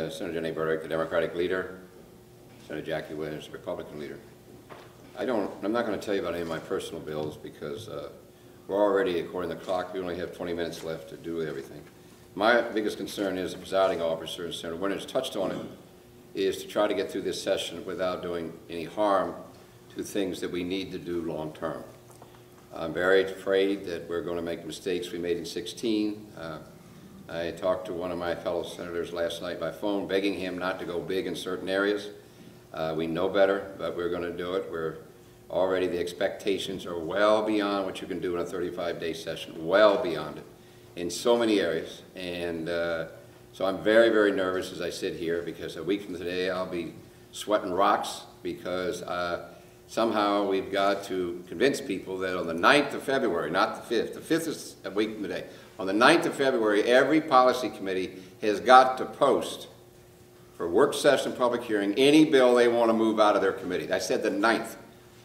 Senator Jenny Burdick, the Democratic leader, Senator Jackie Williams, the Republican leader. I'm not going to tell you about any of my personal bills because we're already, according to the clock, we only have 20 minutes left to do everything. My biggest concern is the presiding officer, and Senator Winters touched on it, is to try to get through this session without doing any harm to things that we need to do long term. I'm very afraid that we're going to make mistakes we made in 2016. I talked to one of my fellow senators last night by phone, begging him not to go big in certain areas. We know better, but we're going to do it. We're already, the expectations are well beyond what you can do in a 35-day session, well beyond it in so many areas. And so I'm very, very nervous as I sit here because a week from today I'll be sweating rocks because somehow we've got to convince people that on the 9th of February, not the 5th, the 5th is a week from today, on the 9th of February, every policy committee has got to post for work session public hearing any bill they want to move out of their committee. I said the 9th.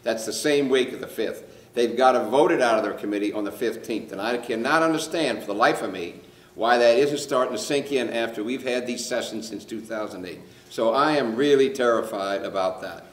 That's the same week of the 5th. They've got to vote it out of their committee on the 15th, and I cannot understand for the life of me why that isn't starting to sink in after we've had these sessions since 2008. So I am really terrified about that.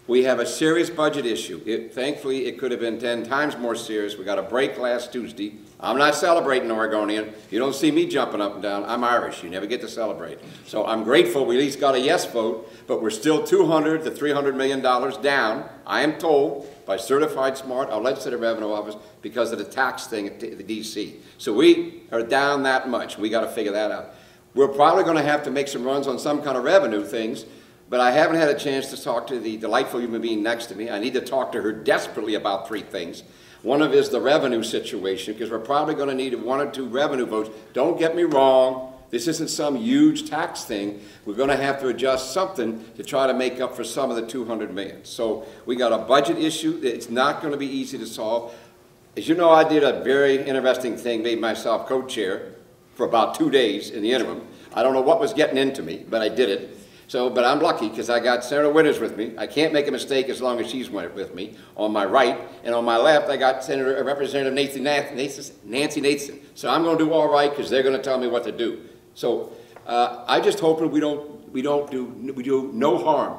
We have a serious budget issue. Thankfully, it could have been 10 times more serious. We got a break last Tuesday. I'm not celebrating Oregonian. You don't see me jumping up and down. I'm Irish. You never get to celebrate. So I'm grateful we at least got a yes vote, but we're still $200 to $300 million down, I am told, by Certified Smart, our Legislative Revenue Office, because of the tax thing at the D.C. So we are down that much. We got to figure that out. We're probably going to have to make some runs on some kind of revenue things, but I haven't had a chance to talk to the delightful human being next to me. I need to talk to her desperately about 3 things. One of is the revenue situation, because we're probably going to need 1 or 2 revenue votes. Don't get me wrong. This isn't some huge tax thing. We're going to have to adjust something to try to make up for some of the $200 million. So we got a budget issue. It's not going to be easy to solve. As you know, I did a very interesting thing, made myself co-chair for about 2 days in the interim. I don't know what was getting into me, but I did it. So, but I'm lucky because I got Senator Winters with me. I can't make a mistake as long as she's with me on my right. And on my left, I got Representative Nancy Nathan. So I'm going to do all right because they're going to tell me what to do. So I just hope we do no harm.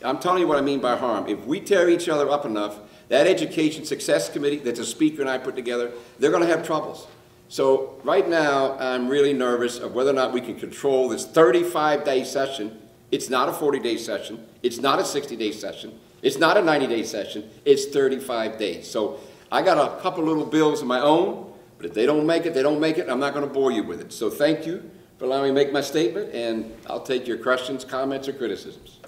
I'm telling you what I mean by harm. If we tear each other up enough, that Education Success Committee that the Speaker and I put together, they're going to have troubles. So right now, I'm really nervous of whether or not we can control this 35-day session. It's not a 40-day session. It's not a 60-day session. It's not a 90-day session. It's 35 days. So I got a couple little bills of my own, but if they don't make it, they don't make it. I'm not going to bore you with it. So thank you for allowing me to make my statement, and I'll take your questions, comments, or criticisms.